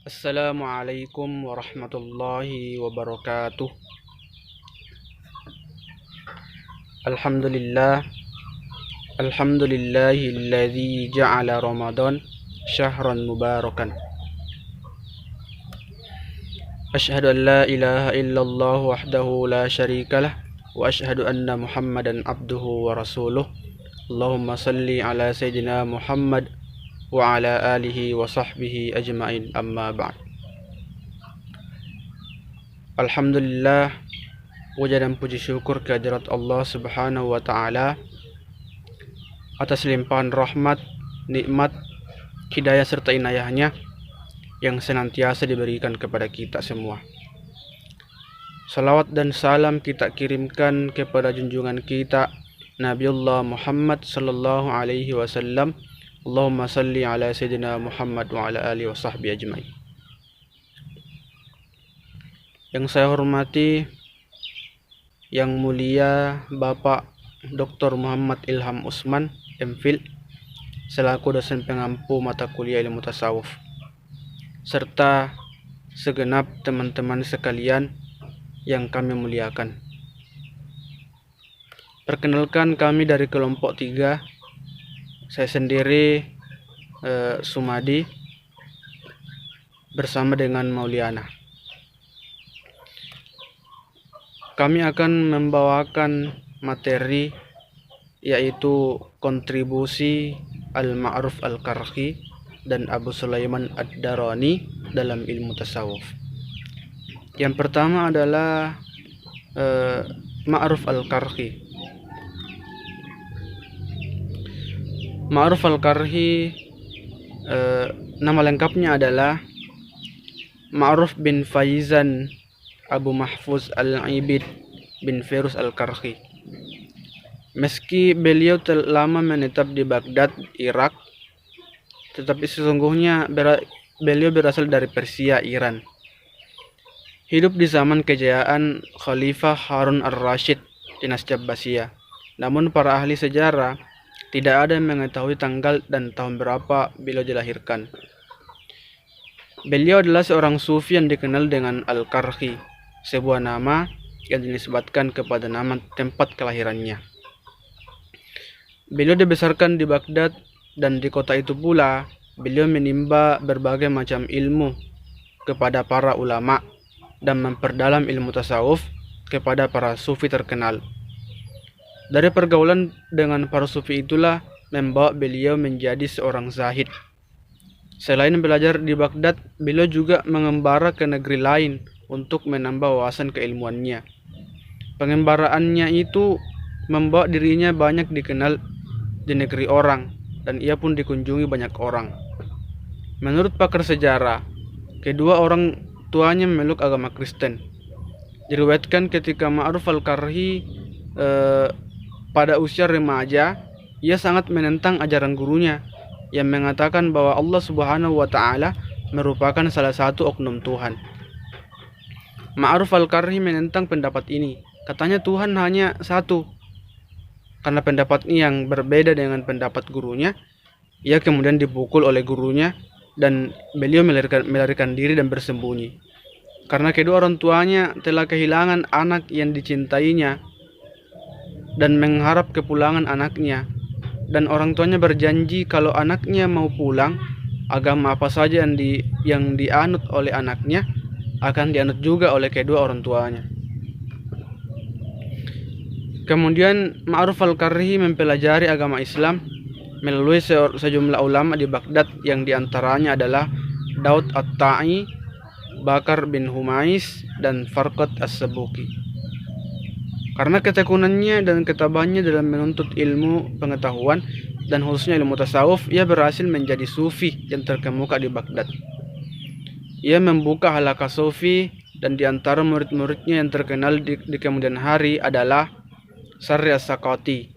Assalamualaikum warahmatullahi wabarakatuh. Alhamdulillah. Alhamdulillahilladzi ja'ala Ramadan syahran mubarakan. Asyhadu an la ilaha illallah wahdahu la syarikalah wa asyhadu anna Muhammadan abduhu wa rasuluh. Allahumma salli ala sayyidina Muhammad wa ala alihi wa sahbihi ajma'in, amma ba'd. Alhamdulillah, puja dan puji syukur kehadirat Allah Subhanahu wa taala atas limpahan rahmat, nikmat, hidayah serta inayahnya yang senantiasa diberikan kepada kita semua. Salawat dan salam kita kirimkan kepada junjungan kita Nabiullah Muhammad sallallahu alaihi wasallam. Allahumma salli ala sayyidina Muhammad wa ala alihi wa sahbihi ajma'in. Yang saya hormati, yang mulia Bapak Dr. Muhammad Ilham Usman, MPhil, selaku dosen pengampu mata kuliah ilmu tasawuf, serta segenap teman-teman sekalian yang kami muliakan. Perkenalkan, kami dari kelompok 3. Saya sendiri Sumadi bersama dengan Mauliana. Kami akan membawakan materi yaitu kontribusi Al-Ma'ruf Al-Karhi dan Abu Sulaiman Ad-Darani dalam ilmu tasawuf. Yang pertama adalah Ma'ruf Al-Karhi. Ma'ruf Al-Karhi nama lengkapnya adalah Ma'ruf bin Faizan Abu Mahfuz Al-Ibid bin Firuz Al-Karhi. Meski beliau lama menetap di Baghdad, Irak, tetapi sesungguhnya beliau berasal dari Persia, Iran. Hidup di zaman kejayaan Khalifah Harun Ar-Rasyid dinasti Abbasiyah. Namun para ahli sejarah tidak ada yang mengetahui tanggal dan tahun berapa beliau dilahirkan. Beliau adalah seorang sufi yang dikenal dengan Al-Karhi, sebuah nama yang dinisbatkan kepada nama tempat kelahirannya. Beliau dibesarkan di Baghdad, dan di kota itu pula beliau menimba berbagai macam ilmu kepada para ulama dan memperdalam ilmu tasawuf kepada para sufi terkenal. Dari pergaulan dengan para sufi itulah membawa beliau menjadi seorang zahid. Selain belajar di Baghdad, beliau juga mengembara ke negeri lain untuk menambah wawasan keilmuannya. Pengembaraannya itu membawa dirinya banyak dikenal di negeri orang, dan ia pun dikunjungi banyak orang. Menurut pakar sejarah, kedua orang tuanya memeluk agama Kristen. Diriwayatkan ketika Ma'ruf Al-Karhi pada usia remaja, ia sangat menentang ajaran gurunya yang mengatakan bahwa Allah Subhanahu wa taala merupakan salah satu oknum Tuhan. Ma'ruf Al-Karhi menentang pendapat ini. Katanya Tuhan hanya satu. Karena pendapat ini yang berbeda dengan pendapat gurunya, ia kemudian dipukul oleh gurunya dan beliau melarikan diri dan bersembunyi. Karena kedua orang tuanya telah kehilangan anak yang dicintainya dan mengharap kepulangan anaknya, dan orang tuanya berjanji kalau anaknya mau pulang, agama apa saja yang dianut oleh anaknya akan dianut juga oleh kedua orang tuanya. Kemudian Ma'ruf Al-Karhi mempelajari agama Islam melalui sejumlah ulama di Baghdad, yang diantaranya adalah Daud At-Ta'i, Bakar bin Humais, dan Farqat As-Sabuki. Karena ketekunannya dan ketabahannya dalam menuntut ilmu pengetahuan dan khususnya ilmu tasawuf, ia berhasil menjadi sufi yang terkemuka di Baghdad. Ia membuka halaqah sufi, dan di antara murid-muridnya yang terkenal di kemudian hari adalah Sarri As-Sakati.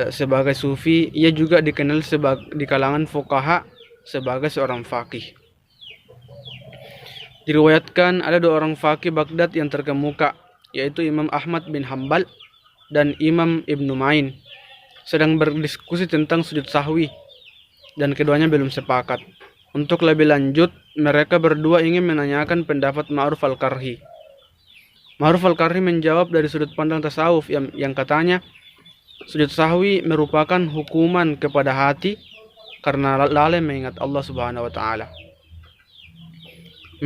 Sebagai sufi, ia juga dikenal di kalangan fuqaha sebagai seorang faqih. Diriwayatkan ada dua orang faqih Baghdad yang terkemuka, yaitu Imam Ahmad bin Hambal dan Imam Ibnu Ma'in, sedang berdiskusi tentang sujud sahwi, dan keduanya belum sepakat. Untuk lebih lanjut, mereka berdua ingin menanyakan pendapat Ma'ruf al-Karhi. Ma'ruf al-Karhi menjawab dari sudut pandang tasawuf yang katanya, sujud sahwi merupakan hukuman kepada hati karena lalai mengingat Allah Subhanahu wa taala.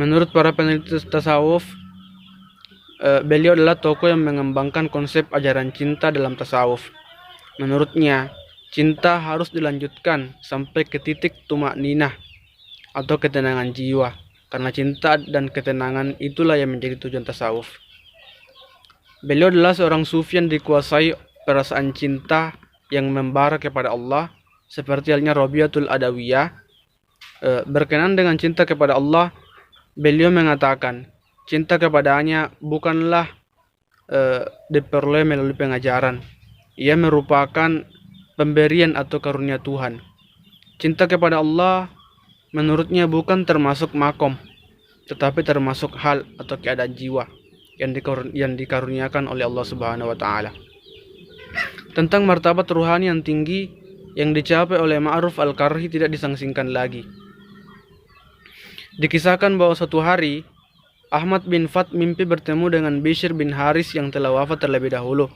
Menurut para peneliti tasawuf, beliau adalah tokoh yang mengembangkan konsep ajaran cinta dalam tasawuf. Menurutnya, cinta harus dilanjutkan sampai ke titik tumak ninah atau ketenangan jiwa, karena cinta dan ketenangan itulah yang menjadi tujuan tasawuf. Beliau adalah seorang sufi yang dikuasai perasaan cinta yang membara kepada Allah, seperti halnya Rabiatul Adawiyah. Berkenan dengan cinta kepada Allah, beliau mengatakan, cinta kepadanya bukanlah diperoleh melalui pengajaran. Ia merupakan pemberian atau karunia Tuhan. Cinta kepada Allah menurutnya bukan termasuk makom, tetapi termasuk hal atau keadaan jiwa yang dikaruniakan oleh Allah Subhanahu wa taala. Tentang martabat ruhani yang tinggi yang dicapai oleh Ma'ruf al-Karhi tidak disangsingkan lagi. Dikisahkan bahwa suatu hari Ahmad bin Fat mimpi bertemu dengan Bishr bin Haris yang telah wafat terlebih dahulu.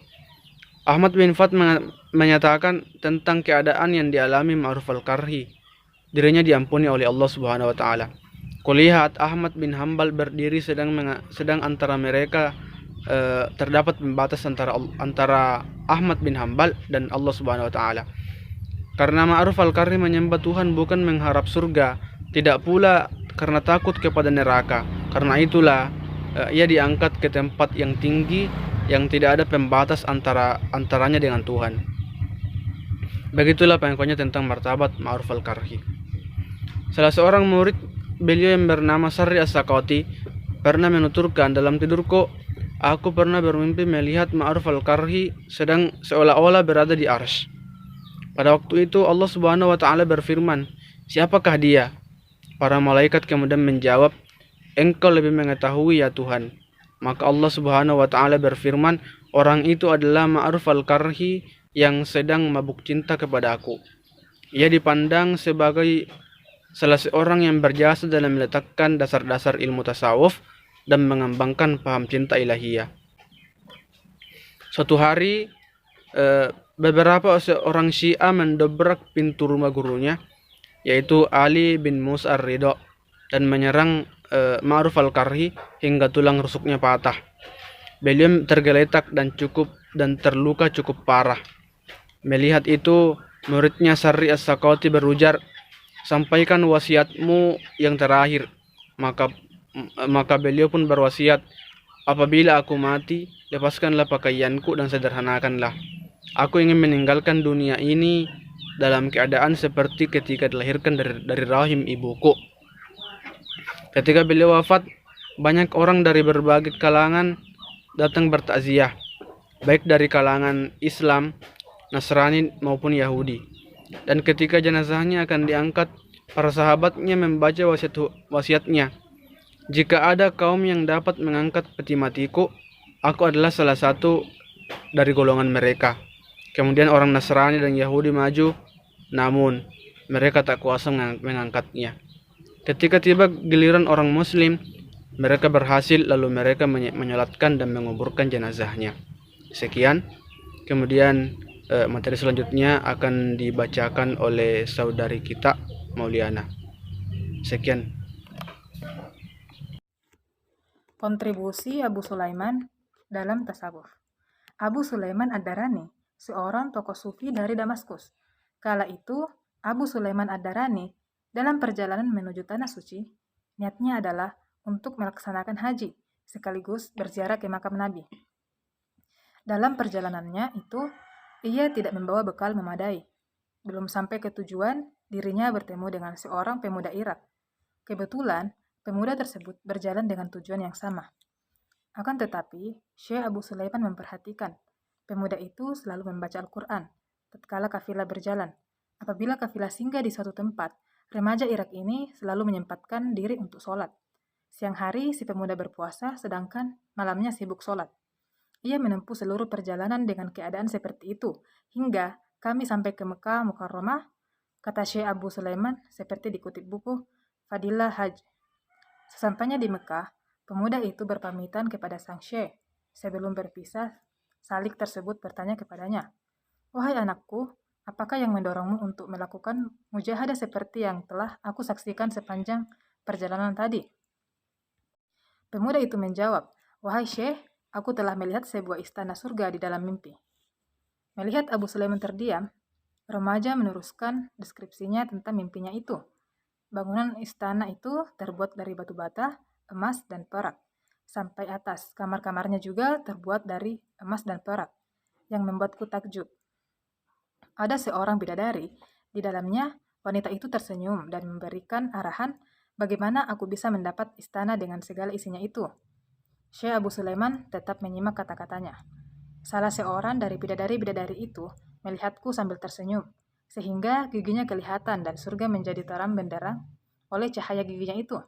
Ahmad bin Fat menyatakan tentang keadaan yang dialami Ma'ruf al-Karhi. Dirinya diampuni oleh Allah Subhanahu wa taala. Kulihat Ahmad bin Hambal berdiri sedang antara mereka terdapat pembatas antara Ahmad bin Hambal dan Allah Subhanahu wa taala. Karena Ma'ruf al-Karhi menyembah Tuhan bukan mengharap surga, tidak pula karena takut kepada neraka. Karena itulah ia diangkat ke tempat yang tinggi yang tidak ada pembatas antaranya dengan Tuhan. Begitulah pengakuannya tentang martabat Ma'ruf al-Karhi. Salah seorang murid beliau yang bernama Sarri As-Sakoti pernah menuturkan, dalam tidurku aku pernah bermimpi melihat Ma'ruf al-Karhi sedang seolah-olah berada di arsy. Pada waktu itu Allah Subhanahu wa taala berfirman, "Siapakah dia?" Para malaikat kemudian menjawab, "Engkau lebih mengetahui ya Tuhan." Maka Allah Subhanahu wa taala berfirman, "Orang itu adalah Ma'ruf al-Karhi yang sedang mabuk cinta kepada aku." Ia dipandang sebagai salah seorang yang berjasa dalam meletakkan dasar-dasar ilmu tasawuf dan mengembangkan paham cinta ilahiyah. Suatu hari, beberapa orang Syiah mendobrak pintu rumah gurunya, yaitu Ali bin Musa ar-Ridha, dan menyerang Ma'ruf al-Karhi hingga tulang rusuknya patah. Beliau tergeletak dan terluka cukup parah. Melihat itu, muridnya Sarri As-Sakoti berujar, "Sampaikan wasiatmu yang terakhir." Maka beliau pun berwasiat, "Apabila aku mati, lepaskanlah pakaianku dan sederhanakanlah. Aku ingin meninggalkan dunia ini dalam keadaan seperti ketika dilahirkan dari rahim ibuku." Ketika beliau wafat, banyak orang dari berbagai kalangan datang bertakziah, baik dari kalangan Islam, Nasrani maupun Yahudi. Dan ketika jenazahnya akan diangkat, para sahabatnya membaca wasiatnya. "Jika ada kaum yang dapat mengangkat peti matiku, aku adalah salah satu dari golongan mereka." Kemudian orang Nasrani dan Yahudi maju, namun mereka tak kuasa mengangkatnya. Ketika tiba giliran orang Muslim, mereka berhasil, lalu mereka menyolatkan dan menguburkan jenazahnya. Sekian. Kemudian materi selanjutnya akan dibacakan oleh saudari kita Mauliana. Sekian. Kontribusi Abu Sulaiman dalam tasawuf. Abu Sulaiman Ad-Darani, seorang tokoh sufi dari Damaskus. Kala itu, Abu Sulaiman Ad-Darani dalam perjalanan menuju Tanah Suci, niatnya adalah untuk melaksanakan haji, sekaligus berziarah ke makam Nabi. Dalam perjalanannya itu, ia tidak membawa bekal memadai. Belum sampai ke tujuan, dirinya bertemu dengan seorang pemuda Irak. Kebetulan, pemuda tersebut berjalan dengan tujuan yang sama. Akan tetapi, Syekh Abu Sulaiman memperhatikan, pemuda itu selalu membaca Al-Quran, tatkala kafilah berjalan. Apabila kafilah singgah di suatu tempat, remaja Irak ini selalu menyempatkan diri untuk sholat. Siang hari si pemuda berpuasa, sedangkan malamnya sibuk sholat. Ia menempuh seluruh perjalanan dengan keadaan seperti itu, hingga kami sampai ke Mekah Mukarramah, kata Syekh Abu Sulaiman seperti dikutip buku fadilah Hajj. Sesampainya di Mekah, pemuda itu berpamitan kepada sang syekh. Sebelum berpisah, salik tersebut bertanya kepadanya, "Wahai anakku, apakah yang mendorongmu untuk melakukan mujahadah seperti yang telah aku saksikan sepanjang perjalanan tadi?" Pemuda itu menjawab, "Wahai syekh, aku telah melihat sebuah istana surga di dalam mimpi." Melihat Abu Sulaiman terdiam, remaja meneruskan deskripsinya tentang mimpinya itu. Bangunan istana itu terbuat dari batu bata, emas, dan perak. Sampai atas, kamar-kamarnya juga terbuat dari emas dan perak, yang membuatku takjub. Ada seorang bidadari, di dalamnya wanita itu tersenyum dan memberikan arahan bagaimana aku bisa mendapat istana dengan segala isinya itu. Syekh Abu Sulaiman tetap menyimak kata-katanya. Salah seorang dari bidadari-bidadari itu melihatku sambil tersenyum, sehingga giginya kelihatan dan surga menjadi terang benderang oleh cahaya giginya itu.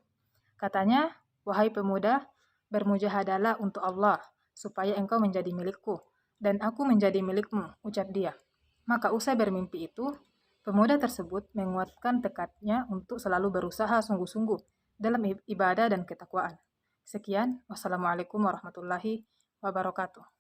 Katanya, "Wahai pemuda, bermujahadalah untuk Allah, supaya engkau menjadi milikku, dan aku menjadi milikmu," ucap dia. Maka usai bermimpi itu, pemuda tersebut menguatkan tekadnya untuk selalu berusaha sungguh-sungguh dalam ibadah dan ketakwaan. Sekian, wassalamualaikum warahmatullahi wabarakatuh.